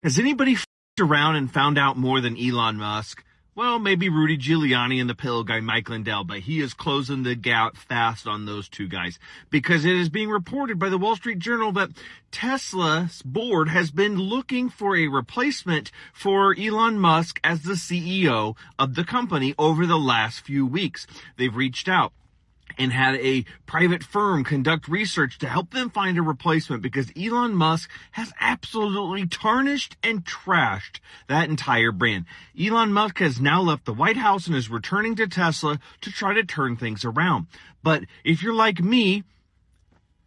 Has anybody f***ed around and found out more than Elon Musk? Well, maybe Rudy Giuliani and the pillow guy Mike Lindell, but he is closing the gap fast on those two guys because it is being reported by the Wall Street Journal that Tesla's board has been looking for a replacement for Elon Musk as the CEO of the company over the last few weeks. They've reached out and had a private firm conduct research to help them find a replacement because Elon Musk has absolutely tarnished and trashed that entire brand. Elon Musk has now left the White House and is returning to Tesla to try to turn things around. But if you're like me,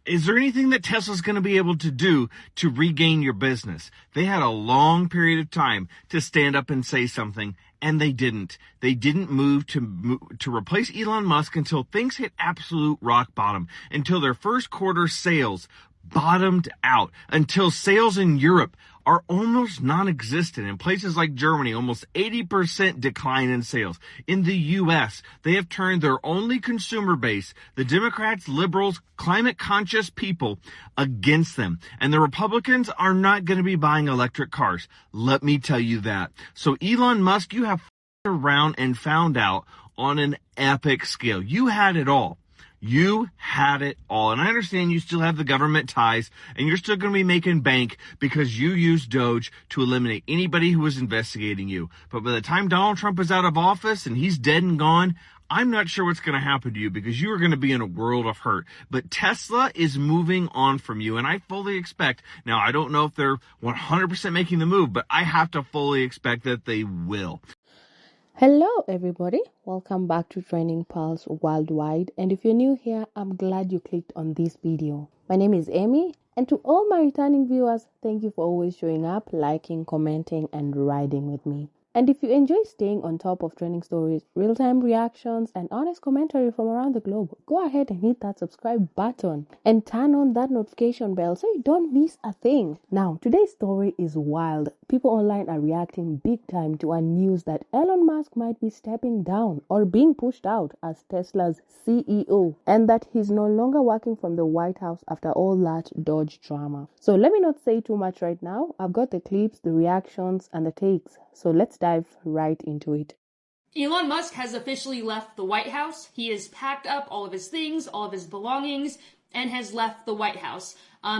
is there anything that Tesla's going to be able to do to regain your business? They had a long period of time to stand up and say something, and they didn't. They didn't move to replace Elon Musk until things hit absolute rock bottom, until their first quarter sales bottomed out, until sales in Europe are almost non-existent. In places like Germany, almost 80% decline in sales. In the U.S., they have turned their only consumer base, the Democrats, liberals, climate-conscious people, against them. And the Republicans are not going to be buying electric cars. Let me tell you that. So Elon Musk, you have f***ed around and found out on an epic scale. You had it all. You had it all. And I understand you still have the government ties and you're still going to be making bank because you used Doge to eliminate anybody who was investigating you. But by the time Donald Trump is out of office and he's dead and gone, I'm not sure what's going to happen to you because you are going to be in a world of hurt. But Tesla is moving on from you. And I fully expect, now I don't know if they're 100% making the move, but I have to fully expect that they will. Hello everybody, welcome back to Training Pulse Worldwide, and if you're new here, I'm glad you clicked on this video. My name is Amy, and to all my returning viewers, thank you for always showing up, liking, commenting, and riding with me. And if you enjoy staying on top of trending stories, real-time reactions, and honest commentary from around the globe, go ahead and hit that subscribe button and turn on that notification bell so you don't miss a thing. Now, today's story is wild. People online are reacting big time to a news that Elon Musk might be stepping down or being pushed out as Tesla's CEO, and that he's no longer working from the White House after all that Doge drama. So let me not say too much right now. I've got the clips, the reactions, and the takes. So let's dive right into it. Elon Musk has officially left the White House. He has packed up all of his things, all of his belongings, and has left the White House.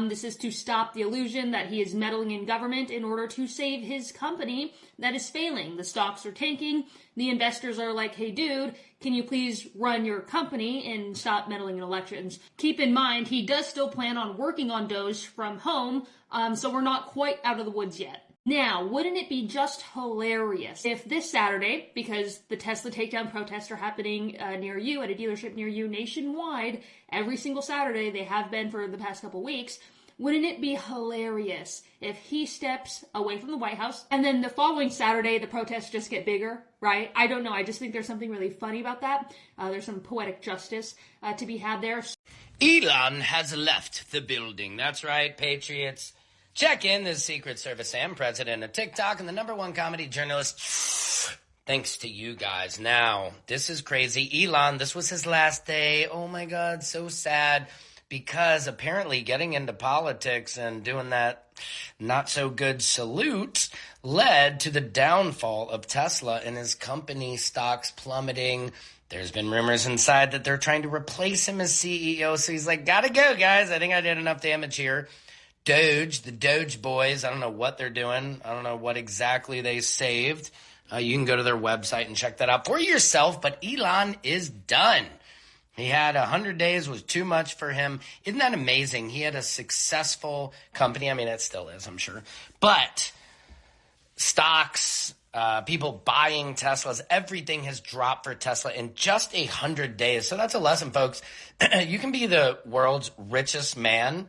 This is to stop the illusion that he is meddling in government in order to save his company that is failing. The stocks are tanking. The investors are like, hey dude, can you please run your company and stop meddling in elections? Keep in mind, he does still plan on working on Doge from home, so we're not quite out of the woods yet. Now, wouldn't it be just hilarious if this Saturday, because the Tesla takedown protests are happening near you, at a dealership near you nationwide, every single Saturday, they have been for the past couple weeks, wouldn't it be hilarious if he steps away from the White House and then the following Saturday, the protests just get bigger, right? I don't know. I just think there's something really funny about that. There's some poetic justice to be had there. Elon has left the building. That's right, Patriots. Check in, the Secret Service and president of TikTok and the #1 comedy journalist. Thanks to you guys. Now, this is crazy. Elon, this was his last day. Oh my God, so sad. Because apparently getting into politics and doing that not so good salute led to the downfall of Tesla and his company stocks plummeting. There's been rumors inside that they're trying to replace him as CEO. So he's like, gotta go, guys. I think I did enough damage here. Doge, the Doge boys, I don't know what they're doing. I don't know what exactly they saved. You can go to their website and check that out for yourself, but Elon is done. He had 100 days was too much for him. Isn't that amazing? He had a successful company. I mean, it still is, I'm sure. But stocks, people buying Teslas, everything has dropped for Tesla in just 100 days. So that's a lesson, folks. You can be the world's richest man,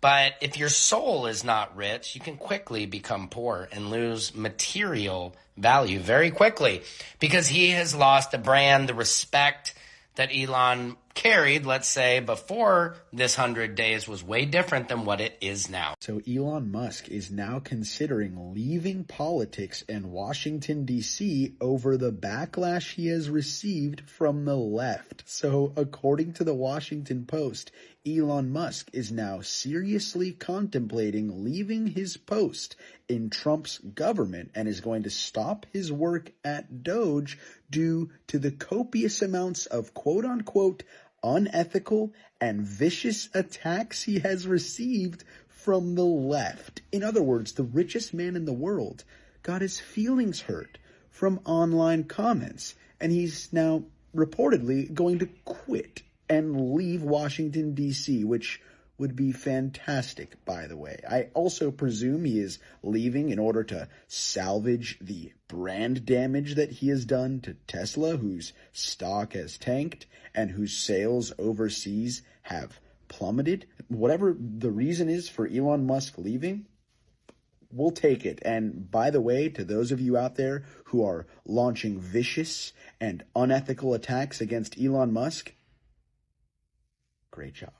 but if your soul is not rich, you can quickly become poor and lose material value very quickly because he has lost the brand, the respect that Elon carried, let's say, before this 100 days was way different than what it is now. So Elon Musk is now considering leaving politics and Washington, D.C. over the backlash he has received from the left. So according to the Washington Post, Elon Musk is now seriously contemplating leaving his post in Trump's government and is going to stop his work at Doge due to the copious amounts of quote-unquote unethical and vicious attacks he has received from the left. In other words, the richest man in the world got his feelings hurt from online comments, and he's now reportedly going to quit and leave Washington, D.C., which would be fantastic, by the way. I also presume he is leaving in order to salvage the brand damage that he has done to Tesla, whose stock has tanked and whose sales overseas have plummeted. Whatever the reason is for Elon Musk leaving, we'll take it. And by the way, to those of you out there who are launching vicious and unethical attacks against Elon Musk, great job.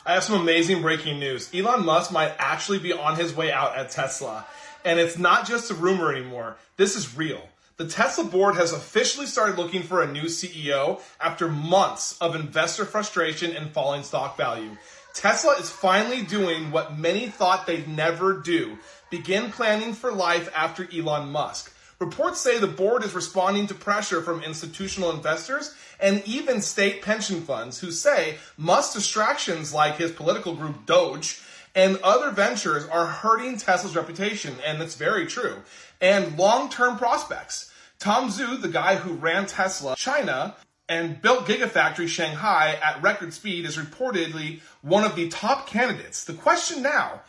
I have some amazing breaking news. Elon Musk might actually be on his way out at Tesla. And it's not just a rumor anymore. This is real. The Tesla board has officially started looking for a new CEO after months of investor frustration and falling stock value. Tesla is finally doing what many thought they'd never do: begin planning for life after Elon Musk. Reports say the board is responding to pressure from institutional investors and even state pension funds who say Musk's distractions like his political group Doge and other ventures are hurting Tesla's reputation, and it's very true, and long-term prospects. Tom Zhu, the guy who ran Tesla China and built Gigafactory Shanghai at record speed, is reportedly one of the top candidates. The question now: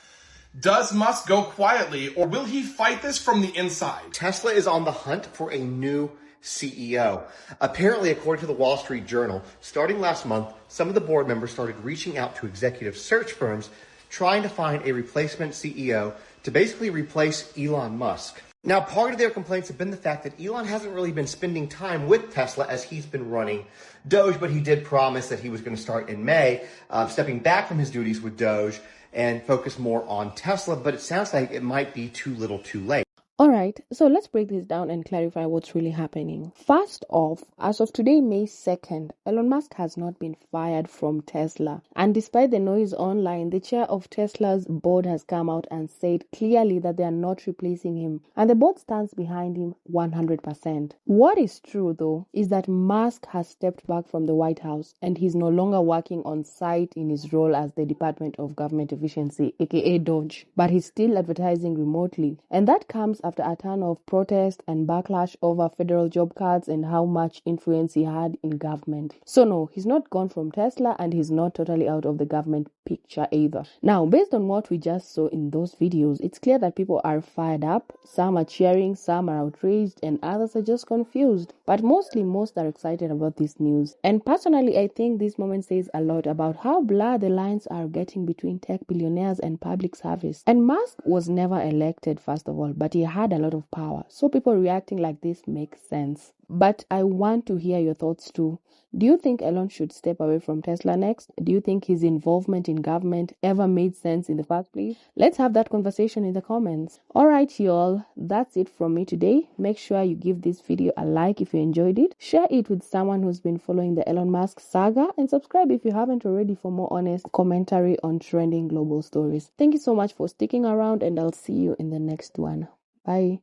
does Musk go quietly, or will he fight this from the inside? Tesla is on the hunt for a new CEO. Apparently, according to the Wall Street Journal, starting last month, some of the board members started reaching out to executive search firms trying to find a replacement CEO to basically replace Elon Musk. Now, part of their complaints have been the fact that Elon hasn't really been spending time with Tesla as he's been running Doge, but he did promise that he was going to start in May, stepping back from his duties with Doge and focus more on Tesla, but it sounds like it might be too little too late. Alright, so let's break this down and clarify what's really happening. First off, as of today, May 2nd, Elon Musk has not been fired from Tesla. And despite the noise online, the chair of Tesla's board has come out and said clearly that they are not replacing him. And the board stands behind him 100%. What is true, though, is that Musk has stepped back from the White House and he's no longer working on site in his role as the Department of Government Efficiency, aka Doge. But he's still advertising remotely. And that comes after a ton of protest and backlash over federal job cuts and how much influence he had in government. So no, he's not gone from Tesla and he's not totally out of the government picture either. Now, based on what we just saw in those videos, it's clear that people are fired up. Some are cheering, some are outraged, and others are just confused. But mostly, most are excited about this news. And personally, I think this moment says a lot about how blurred the lines are getting between tech billionaires and public service. And Musk was never elected, first of all, but he had a lot of power. So people reacting like this makes sense. But I want to hear your thoughts too. Do you think Elon should step away from Tesla next? Do you think his involvement in government ever made sense in the first place? Let's have that conversation in the comments. Alright y'all, that's it from me today. Make sure you give this video a like if you enjoyed it. Share it with someone who's been following the Elon Musk saga, and subscribe if you haven't already for more honest commentary on trending global stories. Thank you so much for sticking around, and I'll see you in the next one. Bye.